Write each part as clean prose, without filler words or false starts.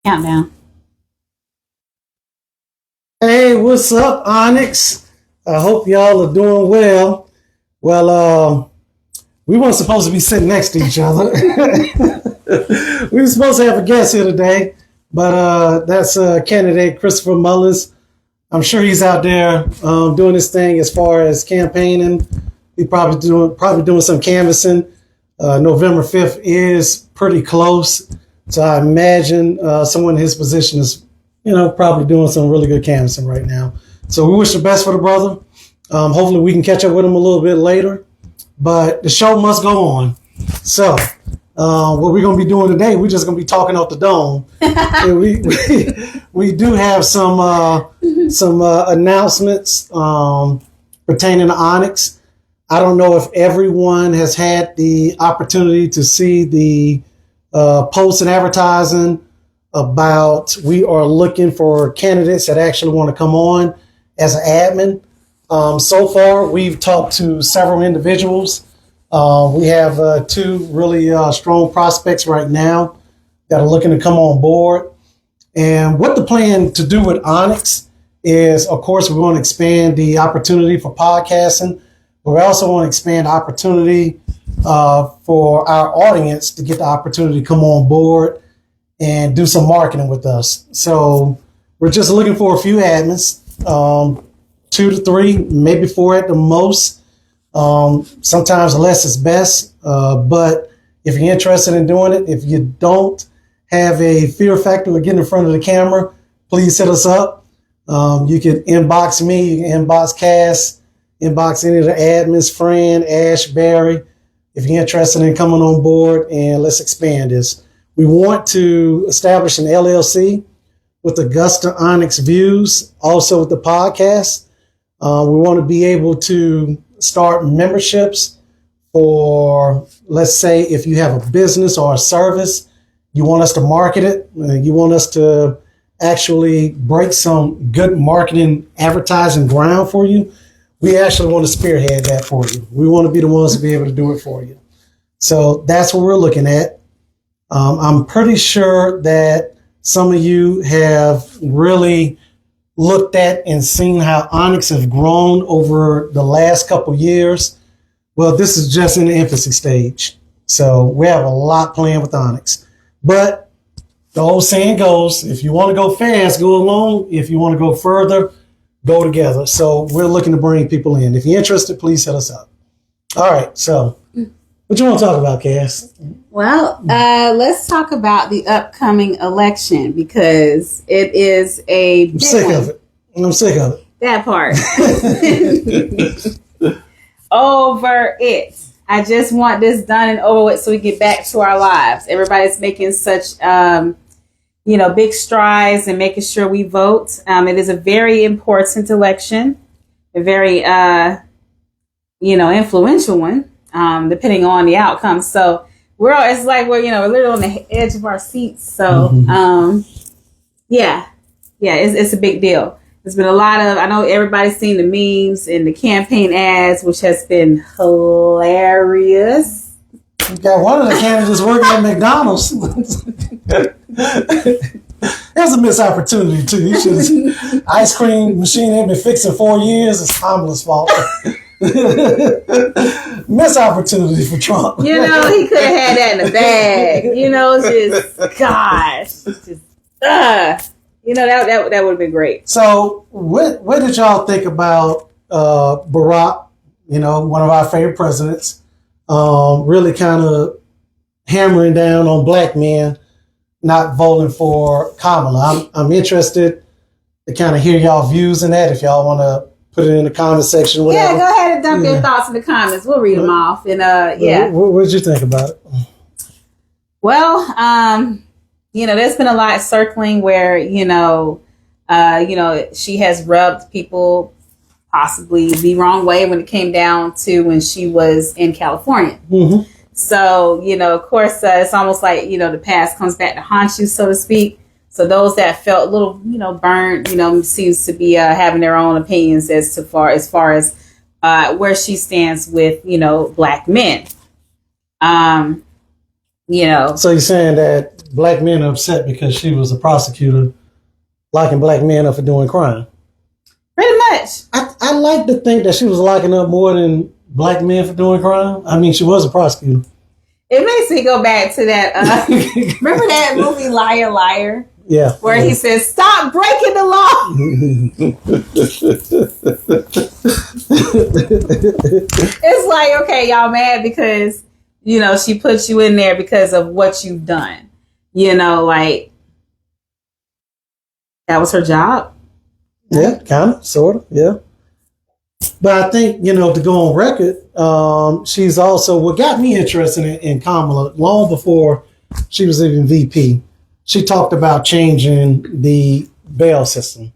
Countdown. Hey, what's up, Onyx? I hope y'all are doing well. Well, we weren't supposed to be sitting next to each other. We were supposed to have a guest here today, but that's candidate Christopher Mullins. I'm sure he's out there doing his thing as far as campaigning. He's probably doing some canvassing. November 5th is pretty close, so I imagine someone in his position is, probably doing some really good canvassing right now. So we wish the best for the brother. Hopefully we can catch up with him a little bit later, but the show must go on. So what we're going to be doing today, we're just going to be talking off the dome. we do have some announcements pertaining to Onyx. I don't know if everyone has had the opportunity to see the posts and advertising about we are looking for candidates that actually want to come on as an admin. So far, we've talked to several individuals. We have two really strong prospects right now that are looking to come on board. And what the plan to do with Onyx is, of course, we're going to expand the opportunity for podcasting. But we also want to expand opportunity for our audience to get the opportunity to come on board and do some marketing with us. So we're just looking for a few admins, 2 to 3, maybe 4 at the most. Sometimes less is best. But if you're interested in doing it, if you don't have a fear factor of getting in front of the camera, please hit us up. You can inbox me, you can inbox Cass, inbox any of the admins, Fran, Ash, Barry, if you're interested in coming on board, and let's expand this. We want to establish an LLC with Augusta Onyx Views, also with the podcast. We want to be able to start memberships for, let's say, if you have a business or a service, you want us to market it, you want us to actually break some good marketing advertising ground for you. We actually want to spearhead that for you. We want to be the ones to be able to do it for you. So that's what we're looking at. I'm pretty sure that some of you have really looked at and seen how Onyx have grown over the last couple years. Well, this is just in the infancy stage. So we have a lot planned with Onyx. But the old saying goes, if you want to go fast, go alone. If you want to go further, go together. So we're looking to bring people in. If you're interested, please hit us up. All right. So what you want to talk about, Cass? Well, let's talk about the upcoming election because it is a I'm sick of it. I'm sick of it. That part. Over it. I just want this done and over with so we get back to our lives. Everybody's making such big strides and making sure we vote. It is a very important election, a very, influential one, depending on the outcome. So it's like we're literally on the edge of our seats. So, it's a big deal. There's been a lot of, I know everybody's seen the memes and the campaign ads, which has been hilarious. You got one of the candidates working at McDonald's. That's a missed opportunity too. He should ice cream machine had been fixed in 4 years. It's Kamala's fault. Missed opportunity for Trump. He could have had that in the bag. That would have been great. So what did y'all think about Barack, one of our favorite presidents, really kind of hammering down on black men not voting for Kamala? I'm interested to kind of hear y'all views in that. If y'all want to put it in the comment section, whatever. Yeah, go ahead and dump your thoughts in the comments. We'll read them off. And what did you think about it? Well, there's been a lot circling where she has rubbed people possibly the wrong way when it came down to when she was in California. Mm-hmm. So, of course, it's almost like, the past comes back to haunt you, so to speak. So those that felt a little, burned, seems to be having their own opinions as far as where she stands with, black men. So you're saying that black men are upset because she was a prosecutor locking black men up for doing crime. Pretty much. I like to think that she was locking up more than black men for doing crime. I mean, she was a prosecutor. It makes me go back to that. Remember that movie Liar Liar? Yeah. Where he says, "Stop breaking the law." It's like, okay, y'all mad because, you know, she put you in there because of what you've done. You know, like, that was her job. Yeah, kind of, sort of, yeah. But I think, you know, to go on record, she's also, what got me interested in Kamala long before she was even VP, she talked about changing the bail system.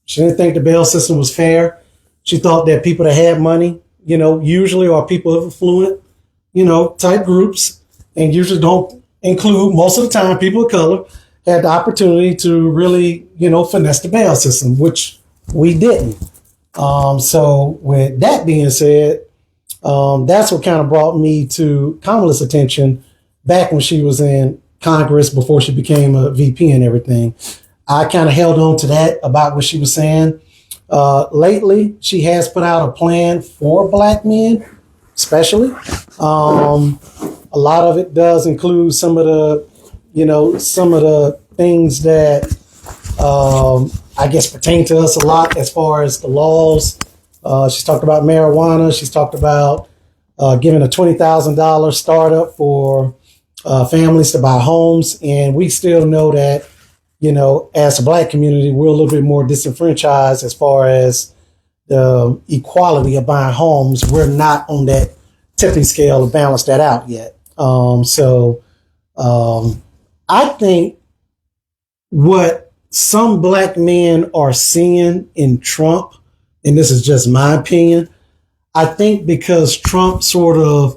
She didn't think the bail system was fair. She thought that people that had money, you know, usually are people of affluent, you know, type groups, and usually don't include, most of the time, people of color, had the opportunity to really, you know, finesse the bail system, which we didn't. So with that being said, that's what kind of brought me to Kamala's attention back when she was in Congress before she became a VP and everything. I kind of held on to that about what she was saying. Lately, she has put out a plan for black men, especially. A lot of it does include some of the things that I guess pertain to us a lot as far as the laws. She's talked about marijuana. She's talked about giving a $20,000 startup for families to buy homes. And we still know that, you know, as a black community, we're a little bit more disenfranchised as far as the equality of buying homes. We're not on that tipping scale to balance that out yet. I think what some black men are seeing in Trump, and this is just my opinion, I think because Trump sort of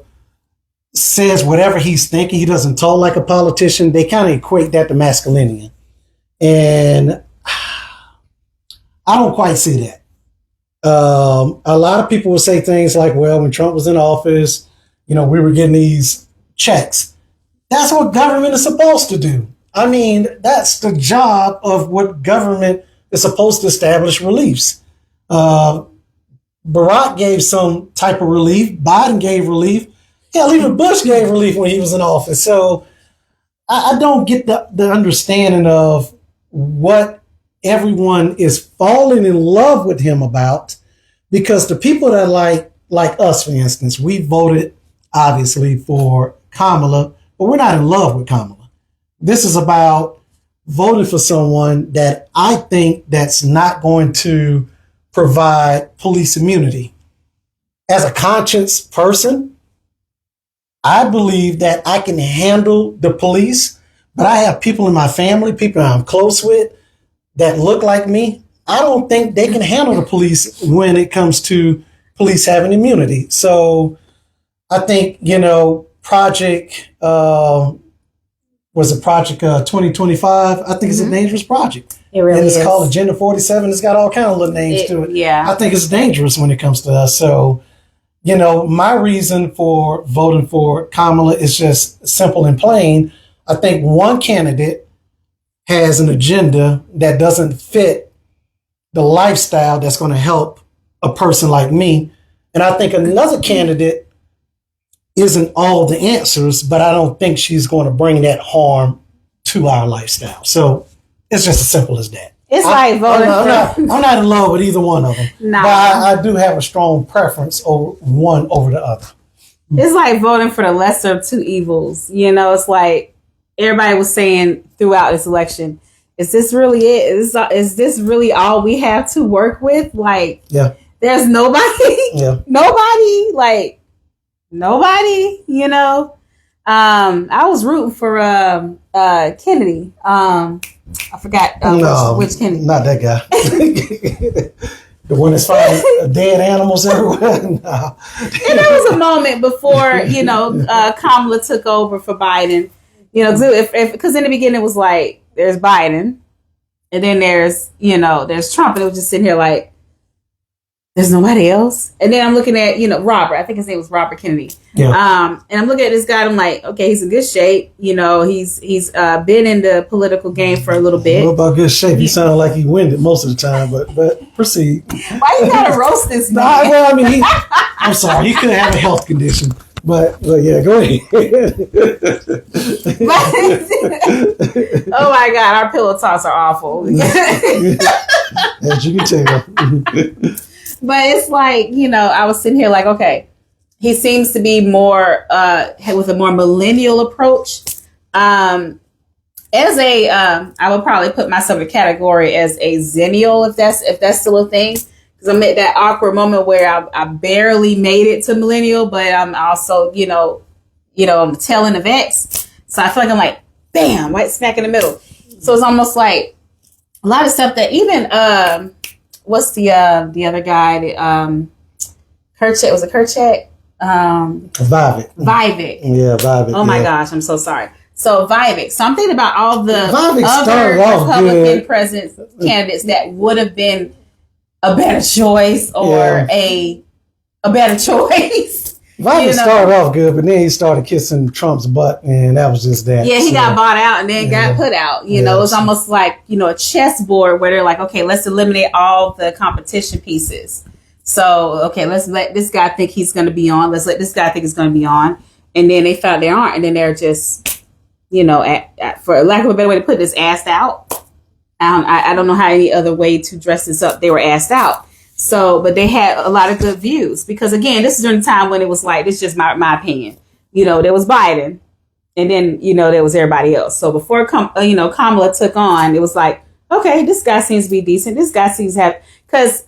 says whatever he's thinking, he doesn't talk like a politician, they kind of equate that to masculinity. And I don't quite see that. A lot of people will say things like, well, when Trump was in office, you know, we were getting these checks. That's what government is supposed to do. I mean, that's the job of what government is supposed to establish reliefs. Barack gave some type of relief. Biden gave relief. Hell, even Bush gave relief when he was in office. So I don't get the understanding of what everyone is falling in love with him about, because the people that like us, for instance, we voted obviously for Kamala, but we're not in love with Kamala. This is about voting for someone that I think that's not going to provide police immunity. As a conscious person, I believe that I can handle the police, but I have people in my family, people I'm close with that look like me. I don't think they can handle the police when it comes to police having immunity. So I think, you know, Project 2025? I think it's a dangerous project. It really and it's is. called Agenda 47. It's got all kind of little names to it. Yeah. I think it's dangerous when it comes to us. So, you know, my reason for voting for Kamala is just simple and plain. I think one candidate has an agenda that doesn't fit the lifestyle that's going to help a person like me. And I think another candidate isn't all the answers, but I don't think she's going to bring that harm to our lifestyle. So it's just as simple as that. It's like voting I'm not in love with either one of them. Nah. But I do have a strong preference over one over the other. It's like voting for the lesser of two evils. You know, it's like everybody was saying throughout this election, is this really it? Is this really all we have to work with? Like, yeah, there's nobody, yeah, nobody, you know. I was rooting for Kennedy. I forgot which Kennedy. Not that guy. The one that's finding dead animals everywhere. No. And there was a moment before, you know, Kamala took over for Biden. You know, because in the beginning it was like, there's Biden, and then there's Trump, and it was just sitting here like, there's nobody else. And then I'm looking at, Robert, I think his name was Robert Kennedy. Yeah. And I'm looking at this guy, and I'm like, okay, he's in good shape. He's been in the political game for a little bit. What about good shape? He sounded like he winded most of the time, but proceed. Why you gotta roast this man? Well, I mean, I'm sorry, he could have a health condition. But yeah, go ahead. Oh my God, our pillow talks are awful. As you can tell. But it's like, I was sitting here like, okay, he seems to be more with a more millennial approach. I would probably put myself in a category as a zennial, if that's still a thing. Because I'm at that awkward moment where I barely made it to millennial, but I'm also, I'm the tail end of X. So I feel like I'm like, bam, right smack in the middle. So it's almost like a lot of stuff that even, what's the other guy that, Kerchak, was it Kerchak? Vivek. Yeah, Vivek. Oh my gosh, I'm so sorry. So Vivek. So I'm thinking about all the Vivek other Republican president candidates that would have been a better choice or a better choice. Vivek started off good, but then he started kissing Trump's butt, and that was just that. Yeah, he got bought out and then got put out. It was almost like, a chessboard where they're like, okay, let's eliminate all the competition pieces. So, okay, let's let this guy think he's going to be on. Let's let this guy think he's going to be on. And then they found they aren't. And then they're just, for lack of a better way to put this, assed out. I don't know how any other way to dress this up. They were asked out. So, but they had a lot of good views because, again, this is during the time when it was like, this is just my opinion. There was Biden and then, there was everybody else. So before, Kamala took on, it was like, okay, this guy seems to be decent. This guy seems to have, because,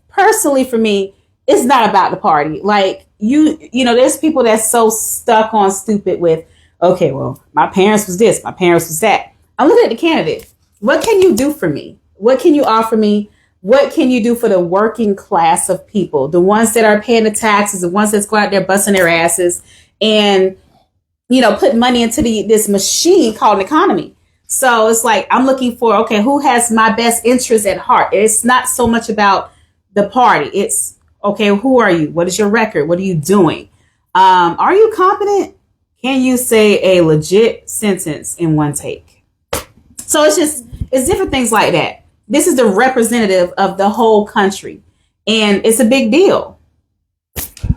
personally for me, it's not about the party. Like, there's people that's so stuck on stupid with, okay, well, my parents was this, my parents was that. I'm looking at the candidate. What can you do for me? What can you offer me? What can you do for the working class of people? The ones that are paying the taxes, the ones that's go out there busting their asses and, put money into this machine called an economy. So it's like, I'm looking for, okay, who has my best interest at heart? It's not so much about the party. It's, okay, who are you? What is your record? What are you doing? Are you competent? Can you say a legit sentence in one take? So it's different things like that. This is the representative of the whole country, and it's a big deal.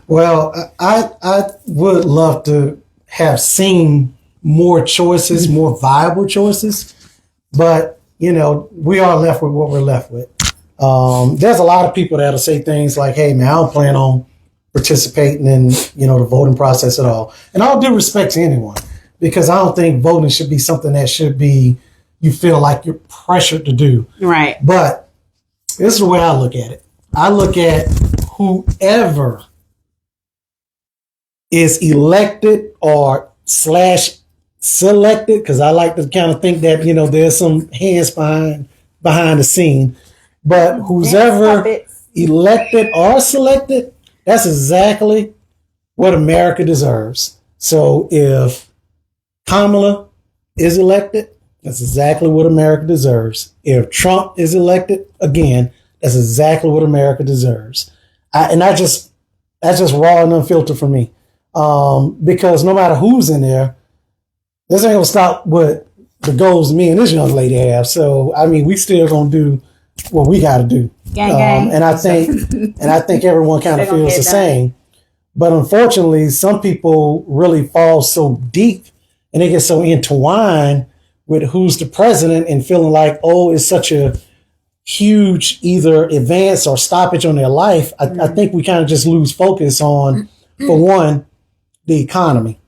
Well, I would love to have seen more choices, more viable choices, but we are left with what we're left with. There's a lot of people that'll say things like, "Hey, man, I don't plan on participating in the voting process at all," and all due respect to anyone, because I don't think voting should be something that should be you feel like you're pressured to do. Right. But this is the way I look at it. I look at whoever is elected or /selected, because I like to kind of think that, there's some hands behind the scene. But who's ever elected or selected, that's exactly what America deserves. So if Kamala is elected, that's exactly what America deserves. If Trump is elected, again, that's exactly what America deserves. That's just raw and unfiltered for me. Because no matter who's in there, this ain't gonna stop what the goals me and this young lady have. So, I mean, we still gonna do what we got to do. Gang. And I think everyone kind of feels the same. But unfortunately, some people really fall so deep and they get so intertwined with who's the president and feeling like, oh, it's such a huge either advance or stoppage on their life. I think we kind of just lose focus on, for one, the economy.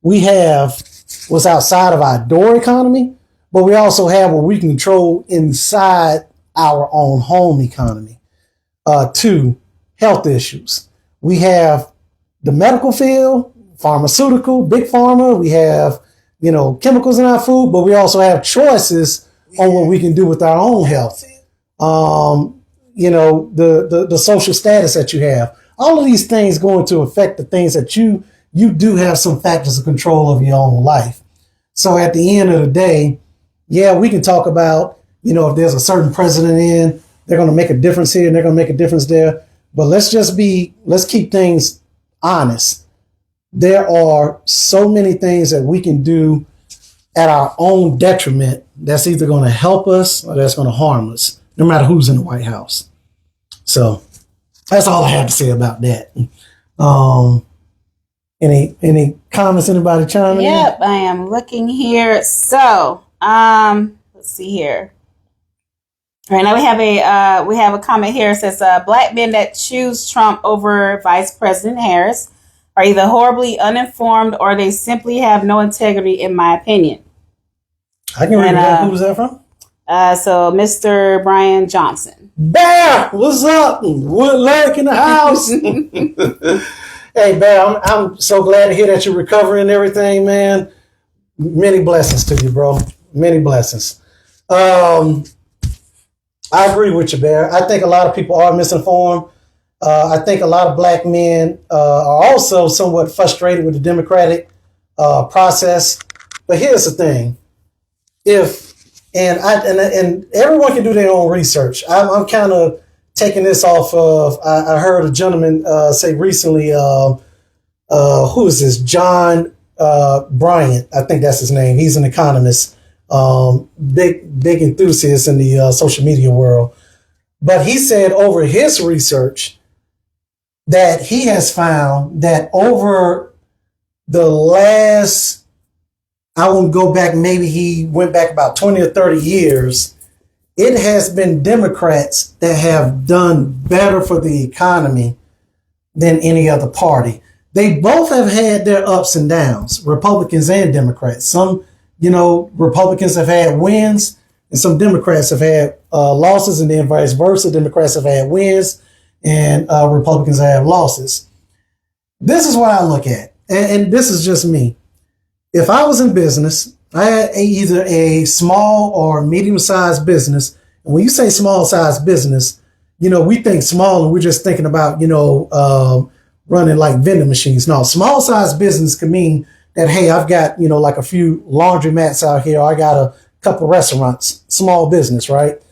We have what's outside of our door economy, but we also have what we control inside our own home economy. Two, health issues. We have the medical field, pharmaceutical, big pharma. We have chemicals in our food, but we also have choices on what we can do with our own health. The social status that you have. All of these things going to affect the things that you do have some factors of control of your own life. So at the end of the day, yeah, we can talk about, if there's a certain president in, they're going to make a difference here and they're going to make a difference there. But let's keep things honest. There are so many things that we can do at our own detriment that's either going to help us or that's going to harm us, no matter who's in the White House. So that's all I have to say about that. Any comments? Anybody chiming in? Yep, I am looking here. So, let's see here. All right, now we have a comment here. It says, "Black men that choose Trump over Vice President Harris are either horribly uninformed or they simply have no integrity, in my opinion." I can read that. Who was that from? So Mr. Brian Johnson. Bear, what's up? Wood Lake in the house. Hey, Bear, I'm so glad to hear that you're recovering and everything, man. Many blessings to you, bro. Many blessings. I agree with you, Bear. I think a lot of people are misinformed. I think a lot of black men are also somewhat frustrated with the democratic process. But here's the thing: and everyone can do their own research. I'm kind of taking this off of. I heard a gentleman say recently. Who is this? John Bryant. I think that's his name. He's an economist. Big enthusiast in the social media world. But he said over his research that he has found that over the last, I won't go back, maybe he went back about 20 or 30 years, it has been Democrats that have done better for the economy than any other party. They both have had their ups and downs, Republicans and Democrats. Some, Republicans have had wins and some Democrats have had losses, and then vice versa. Democrats have had wins and Republicans have losses. This is what I look at, and this is just me. If I was in business, I had either a small or medium-sized business. And when you say small-sized business, we think small and we're just thinking about, running like vending machines. No, small-sized business can mean that, hey, I've got, like a few laundromats out here. I got a couple restaurants, small business, right?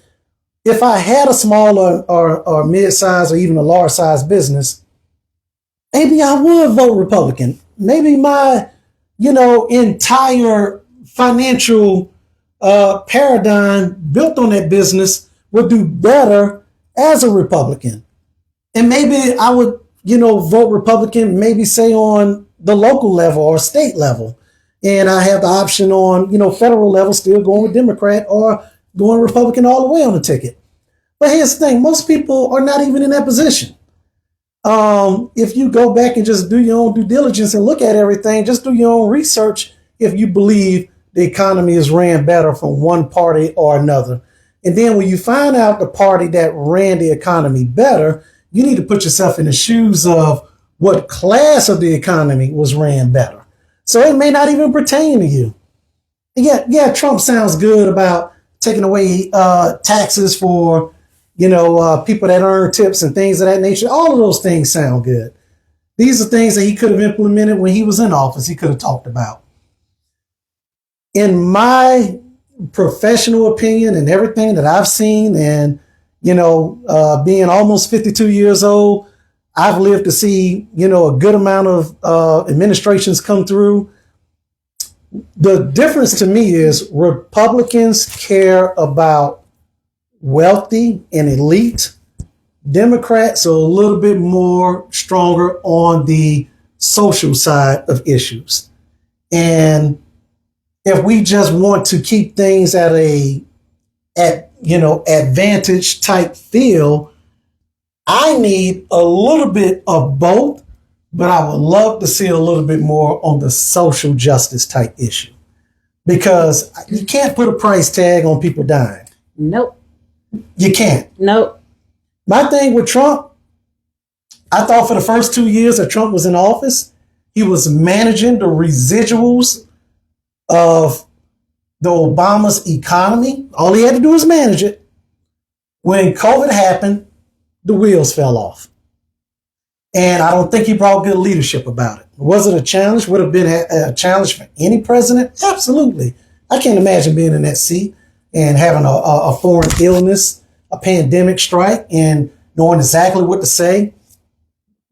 If I had a small or mid-sized or even a large-sized business, maybe I would vote Republican. Maybe my, entire financial paradigm built on that business would do better as a Republican. And maybe I would, vote Republican, maybe say on the local level or state level. And I have the option on, federal level, still going with Democrat or going Republican all the way on the ticket. But here's the thing. Most people are not even in that position. If you go back and just do your own due diligence and look at everything, just do your own research if you believe the economy is ran better from one party or another. And then when you find out the party that ran the economy better, you need to put yourself in the shoes of what class of the economy was ran better. So it may not even pertain to you. Yeah, Trump sounds good about taking away taxes for, people that earn tips and things of that nature. All of those things sound good. These are things that he could have implemented when he was in office. He could have talked about. In my professional opinion and everything that I've seen and, being almost 52 years old, I've lived to see, a good amount of administrations come through. The difference to me is Republicans care about wealthy and elite. Democrats are a little bit more stronger on the social side of issues. And if we just want to keep things at advantage type feel, I need a little bit of both, but I would love to see a little bit more on the social justice type issue, because you can't put a price tag on people dying. Nope. You can't. Nope. My thing with Trump, I thought for the first 2 years that Trump was in office, he was managing the residuals of the Obama's economy. All he had to do was manage it. When COVID happened, the wheels fell off. And I don't think he brought good leadership about it. Was it a challenge? Would have been a challenge for any president? Absolutely. I can't imagine being in that seat and having a foreign illness a pandemic strike and knowing exactly what to say,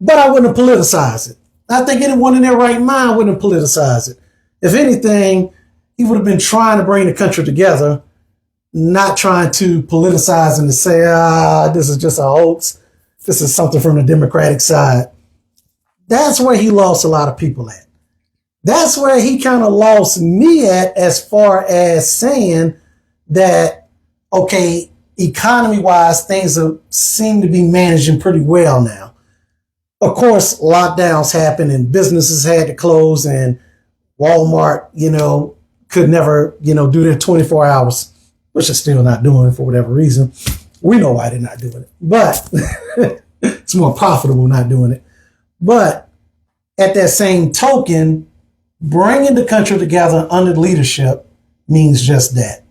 but I wouldn't have politicized it. I think anyone in their right mind wouldn't have politicized it. If anything, he would have been trying to bring the country together, not trying to politicize and to say, this is just a hoax. This is something from the Democratic side. That's where he lost a lot of people at. That's where he kind of lost me at, as far as saying that, okay, economy-wise, things seem to be managing pretty well now. Of course, lockdowns happened and businesses had to close, and Walmart, could never, do their 24 hours, which they're still not doing for whatever reason. We know why they're not doing it, but it's more profitable not doing it. But at that same token, bringing the country together under leadership means just that.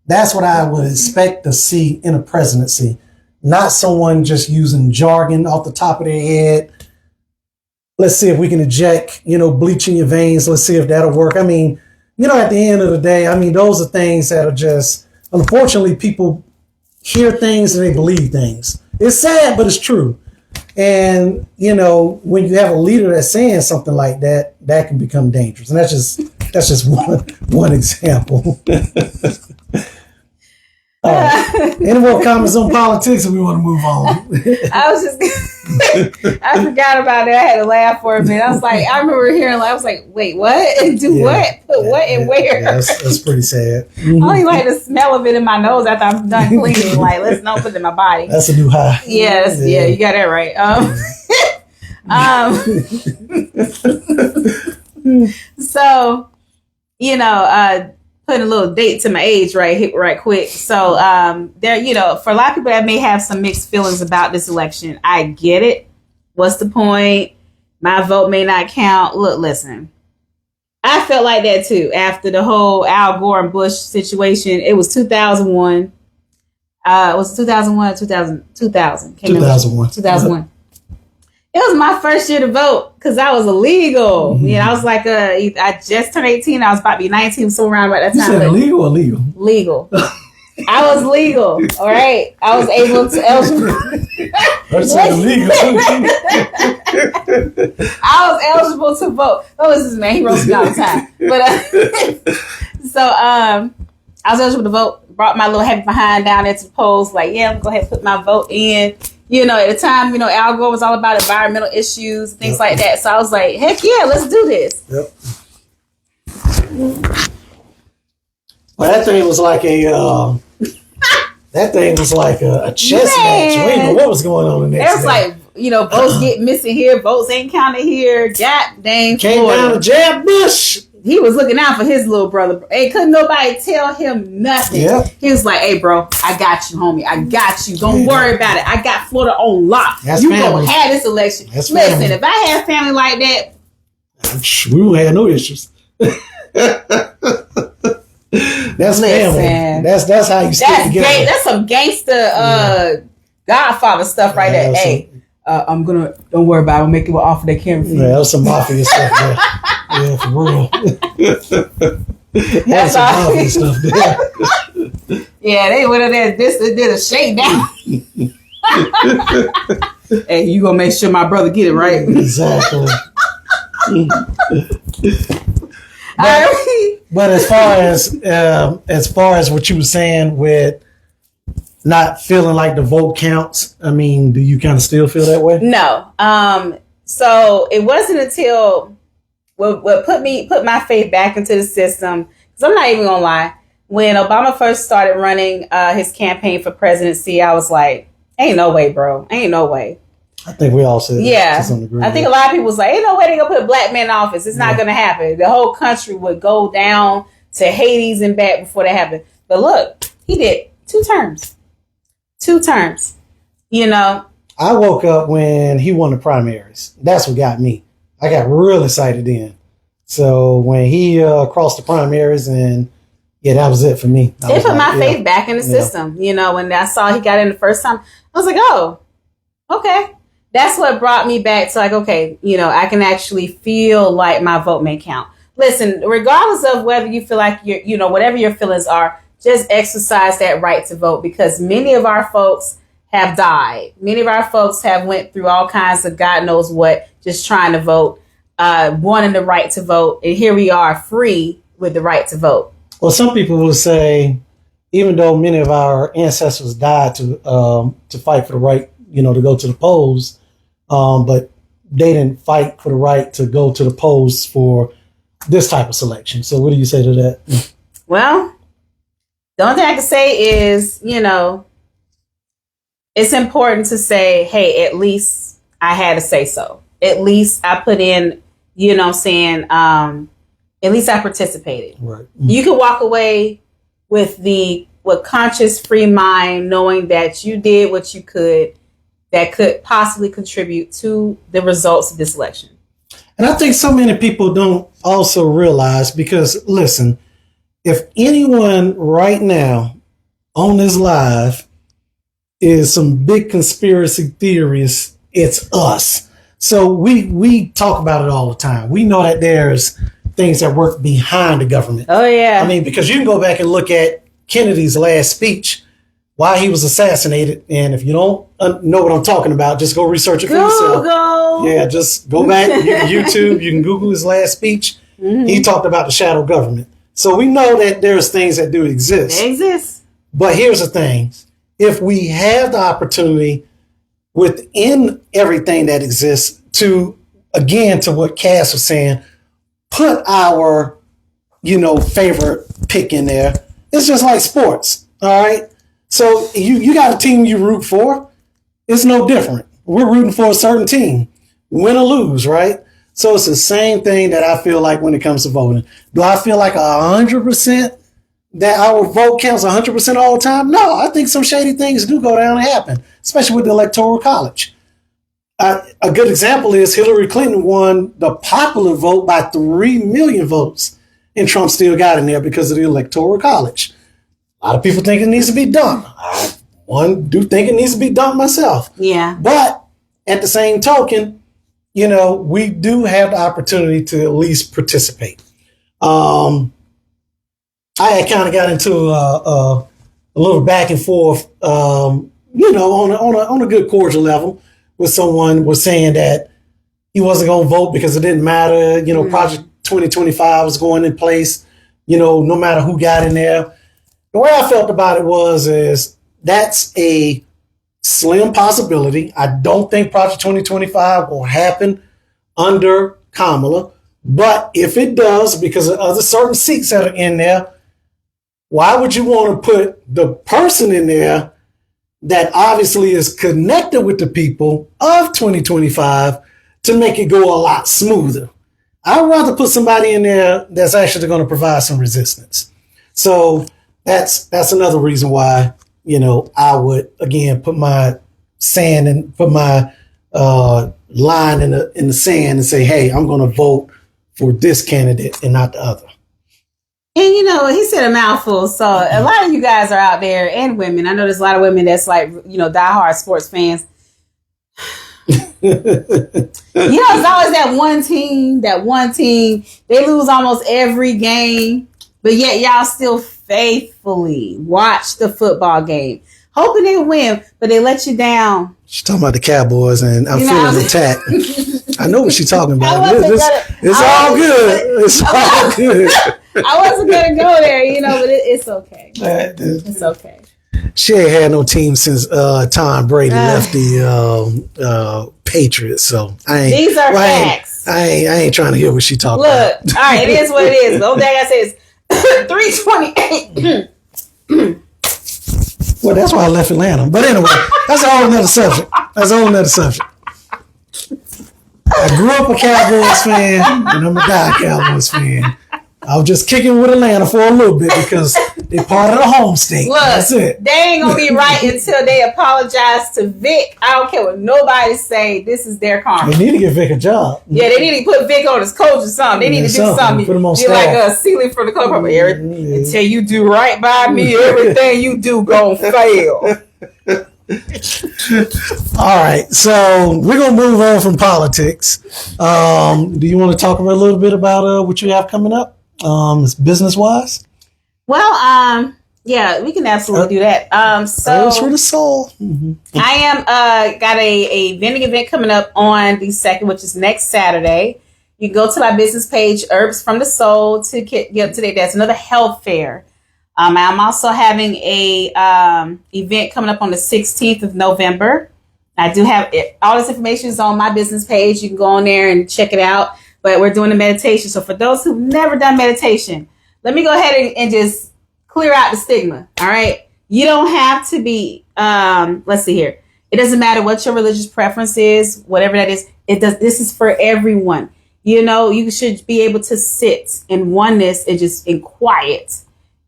That's what I would expect to see in a presidency, not someone just using jargon off the top of their head. Let's see if we can inject, bleach in your veins. Let's see if that'll work. I mean, at the end of the day, those are things that are just, unfortunately, people hear things and they believe things. It's sad, but it's true. And, when you have a leader that's saying something like that, that can become dangerous. And that's just one example. Any more comments on politics, or we want to move on? I forgot about it. I had to laugh for a minute. I was like, I remember hearing, I was like, wait, what? And do what? Put what and where? Yeah, that's pretty sad. I only like the smell of it in my nose after I'm done cleaning. Like, let's not put it in my body. That's a new high. Yeah, you got that right. So, putting a little date to my age right quick. So there, for a lot of people that may have some mixed feelings about this election, I get it. What's the point? My vote may not count. Look, listen, I felt like that too after the whole Al Gore and Bush situation. It was 2001. Was it 2001 or 2000? 2000. 2001. 2001. It was my first year to vote because I was illegal. Mm-hmm. I was like, I just turned 18. I was about to be 19, so around about that time. You said illegal or legal? Legal. I was legal. All right. I was able to eligible. I said illegal. I was eligible to vote. Oh, this is man. He roasts me all the time. But so I was eligible to vote. Brought my little heavy behind down there to the polls. Like, I'm gonna go ahead and put my vote in. At the time, Al Gore was all about environmental issues, things like that. So I was like, heck yeah, let's do this. Yep. Well, that thing was like a chess match. We didn't know what was going on in there. It was like, votes get missing here, votes ain't counted here. God dang. Came down to Jeb Bush. He was looking out for his little brother. Hey, couldn't nobody tell him nothing. Yep. He was like, hey, bro, I got you, homie. I got you. Don't worry about it. I got Florida on lock. That's you family. Gonna have this election. That's Listen, family. If I had family like that, we wouldn't have no issues. That's family. That's how you stay together. That's some gangster Godfather stuff right there. Hey, don't worry about it. I'll make you an offer they can't refuse. Yeah, that was some mafia stuff there. Yeah, for real. That's some mafia stuff there. Yeah, they went in there. Did a shakedown. Hey, you gonna make sure my brother get it right? Exactly. But as far as what you were saying with not feeling like the vote counts, do you kind of still feel that way? No. So it wasn't until what put my faith back into the system, because I'm not even gonna lie, when Obama first started running his campaign for presidency, I was like, ain't no way, bro. Ain't no way. I think we all said that to some degree. I think a lot of people was like, ain't no way they gonna put a black man in office. It's not gonna happen. The whole country would go down to Hades and back before that happened. But look, he did 2 terms. 2 terms. I woke up when he won the primaries. That's what got me. I got real excited then. So when he crossed the primaries, and that was it for me. It put my faith back in the system. When I saw he got in the first time, I was like, oh, okay. That's what brought me back to like, okay, I can actually feel like my vote may count. Listen, regardless of whether you feel like whatever your feelings are, just exercise that right to vote, because many of our folks have died. Many of our folks have went through all kinds of God knows what, just trying to vote, wanting the right to vote. And here we are free with the right to vote. Well, some people will say, even though many of our ancestors died to fight for the right, to go to the polls, but they didn't fight for the right to go to the polls for this type of selection. So what do you say to that? Well, the only thing I can say is, it's important to say, hey, at least I had to say so. At least I put in, at least I participated. Right. You can walk away with conscious, free mind, knowing that you did what you could that could possibly contribute to the results of this election. And I think so many people don't also realize, because listen, if anyone right now on this live is some big conspiracy theorists, it's us. So we talk about it all the time. We know that there's things that work behind the government. Oh, yeah. I mean, because you can go back and look at Kennedy's last speech, why he was assassinated. And if you don't know what I'm talking about, just go research it for yourself. Yeah, just go back, you can YouTube, you can Google his last speech. Mm-hmm. He talked about the shadow government. So we know that there's things that do exist. They exist. But here's the thing. If we have the opportunity within everything that exists to, again, to what Cass was saying, put our, favorite pick in there. It's just like sports. All right. So you got a team you root for. It's no different. We're rooting for a certain team, win or lose, right? So it's the same thing that I feel like when it comes to voting. Do I feel like 100% that our vote counts 100% all the time? No, I think some shady things do go down and happen, especially with the Electoral College. A good example is Hillary Clinton won the popular vote by 3 million votes, and Trump still got in there because of the Electoral College. A lot of people think it needs to be done. I do think it needs to be done myself. Yeah. But at the same token, we do have the opportunity to at least participate. I had kind of got into a little back and forth, on a good cordial level, with someone was saying that he wasn't going to vote because it didn't matter. Project 2025 was going in place, no matter who got in there. The way I felt about it is that's a slim possibility. I don't think Project 2025 will happen under Kamala. But if it does, because of other certain seats that are in there, why would you want to put the person in there that obviously is connected with the people of 2025 to make it go a lot smoother? I'd rather put somebody in there that's actually going to provide some resistance. So that's another reason why, I would, again, put my sand and put my line in the sand and say, hey, I'm going to vote for this candidate and not the other. And, he said a mouthful. So a lot of you guys are out there, and women. I know there's a lot of women that's like, diehard sports fans. It's always that one team. They lose almost every game, but yet y'all still faithfully watch the football game, hoping they win, but they let you down. She's talking about the Cowboys, and I'm feeling attacked. I know what she's talking about. It's all good. It's all good. I wasn't going to go there, but it's okay. It's okay. She ain't had no team since Tom Brady left the Patriots, so these are facts. I ain't trying to hear what she talking about. Look, all right, it is what it is. The only thing I say is 328. Well, that's why I left Atlanta. But anyway, that's a whole nother subject. I grew up a Cowboys fan, and I'm a die Cowboys fan. I was just kicking with Atlanta for a little bit because they're part of the home state. Look, that's it. They ain't going to be right until they apologize to Vic. I don't care what nobody say. This is their karma. They need to give Vic a job. Yeah, they need to put Vic on his coach or something. They need to do something. Put him on staff. Like a ceiling for the club. Until you do right by me, everything you do gon' fail. All right, so we're gonna move on from politics. Do you want to talk a little bit about what you have coming up, business wise? Well, Yeah, we can absolutely do that. Herbs for the soul. Mm-hmm. I am got a vending event coming up on the 2nd, which is next Saturday. You can go to my business page, Herbs from the Soul, to get up to date. That's another health fair. I'm also having a event coming up on the 16th of November. I do have it. All this information is on my business page. You can go on there and check it out. But we're doing a meditation. So for those who've never done meditation, let me go ahead and just clear out the stigma. All right. You don't have to be, let's see here. It doesn't matter what your religious preference is, whatever that is. This is for everyone. You know, you should be able to sit in oneness and just in quiet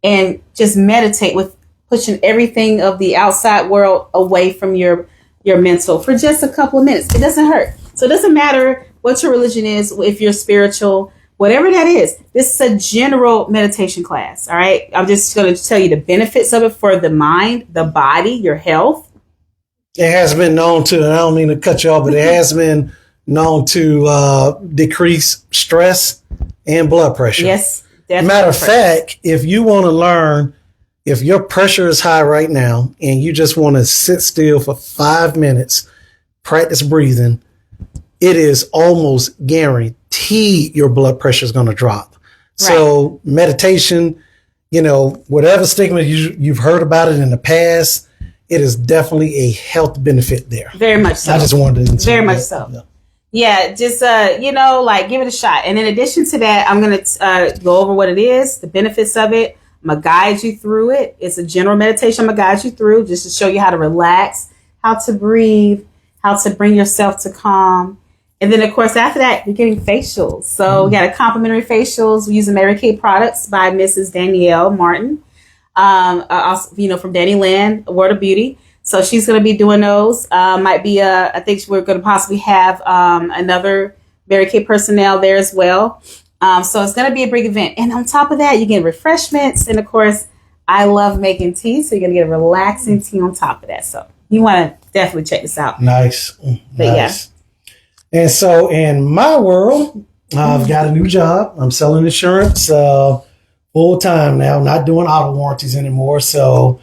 and just meditate with pushing everything of the outside world away from your mental for just a couple of minutes. It doesn't hurt. So it doesn't matter what your religion is, if you're spiritual, whatever that is. This is a general meditation class. All right. I'm just going to tell you the benefits of it for the mind, the body, your health. It has been known to, and I don't mean to cut you off, but it has been known to decrease stress and blood pressure. Yes. Matter of fact, if you want to learn, if your pressure is high right now and you just want to sit still for 5 minutes, practice breathing, it is almost guaranteed your blood pressure is going to drop. Right. So meditation, you know, whatever stigma you've heard about it in the past, it is definitely a health benefit there. Very much so. I just wanted to very much so. Yeah, just, you know, like give it a shot. And in addition to that, I'm going to go over what it is, the benefits of it. I'm going to guide you through it. It's a general meditation. I'm going to guide you through just to show you how to relax, how to breathe, how to bring yourself to calm. And then, of course, after that, you're getting facials. So we got a complimentary facials. We're using Mary Kay products by Mrs. Danielle Martin, also, you know, from Danny Land, Word of Beauty. So she's going to be doing those. Might be, I think we're going to possibly have another Mary Kay personnel there as well. So it's going to be a big event. And on top of that, you get refreshments. And of course, I love making tea. So you're going to get a relaxing tea on top of that. So you want to definitely check this out. Nice. But nice. Yeah. And so in my world, I've got a new job. I'm selling insurance full time now, not doing auto warranties anymore. So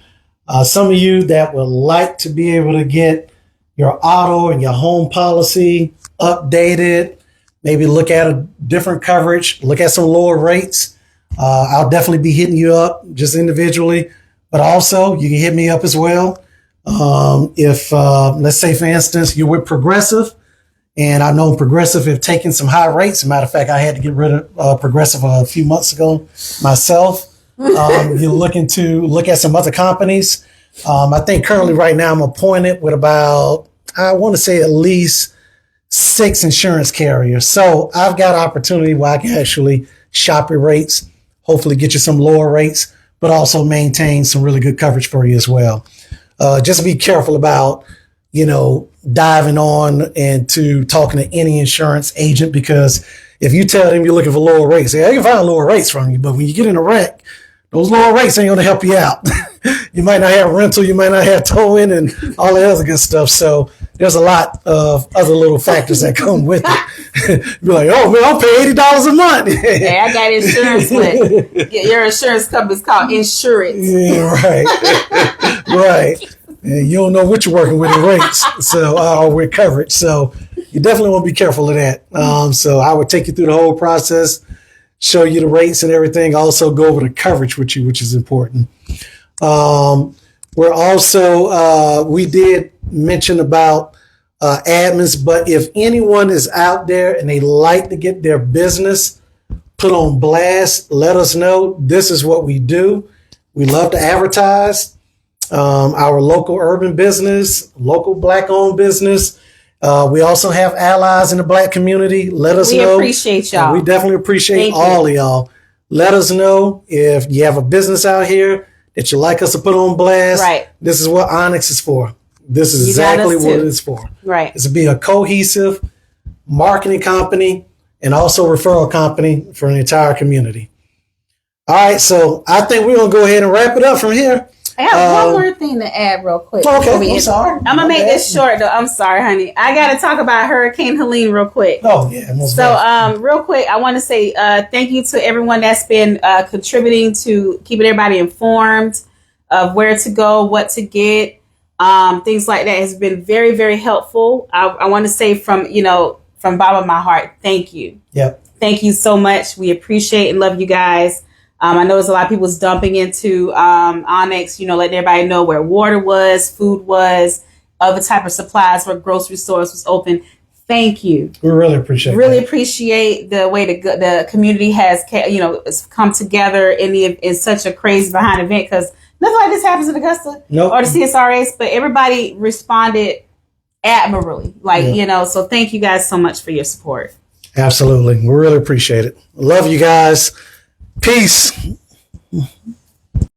some of you that would like to be able to get your auto and your home policy updated, maybe look at a different coverage, look at some lower rates. I'll definitely be hitting you up just individually, but also you can hit me up as well. If let's say, for instance, you're with Progressive, and I know Progressive have taken some high rates. As a matter of fact, I had to get rid of Progressive a few months ago myself. You're looking to look at some other companies. I think currently right now I'm appointed with about, I want to say at least 6 insurance carriers. So I've got opportunity where I can actually shop your rates, hopefully get you some lower rates, but also maintain some really good coverage for you as well. Just be careful about, you know, diving on into talking to any insurance agent, because if you tell them you're looking for lower rates, I can find lower rates from you, but when you get in a wreck, those lower rates ain't going to help you out. You might not have rental, you might not have towing and all the other good stuff. So there's a lot of other little factors that come with it. You're like, oh man, I'll pay $80 a month. Hey, I got insurance, but your insurance company is called Insurance. Yeah, right. Right. And you don't know what you're working with in rates, or with coverage. So you definitely want to be careful of that. So I would take you through the whole process, show you the rates and everything. Also go over the coverage with you, which is important. We're also, we did mention about admins, but if anyone is out there and they like to get their business put on blast, let us know. This is what we do. We love to advertise our local urban business, local Black-owned business. We also have allies in the Black community. Let us know. We appreciate y'all. We definitely appreciate all of y'all. Let us know if you have a business out here that you like us to put on blast. Right. This is what Onyx is for. This is exactly what it is for. Right. It's to be a cohesive marketing company and also referral company for the entire community. All right. So I think we're going to go ahead and wrap it up from here. I have one more thing to add real quick. Okay, I'm sorry. I'm going to make this short, though. I'm sorry, honey. I got to talk about Hurricane Helene real quick. Oh, yeah. So, real quick, I want to say thank you to everyone that's been contributing to keeping everybody informed. of where to go, what to get, things like that has been very, very helpful. I want to say from the bottom of my heart, thank you. Yep. Thank you so much. We appreciate and love you guys. I know there's a lot of people's dumping into Onyx, letting everybody know where water was, food was, other type of supplies, where grocery stores was open. Thank you. We really appreciate Really that. appreciate the way the community has come together in such a crazy behind event, because nothing like this happens in Augusta Nope. or the CSRS, but everybody responded admirably. So thank you guys so much for your support. Absolutely. We really appreciate it. Love you guys. Peace.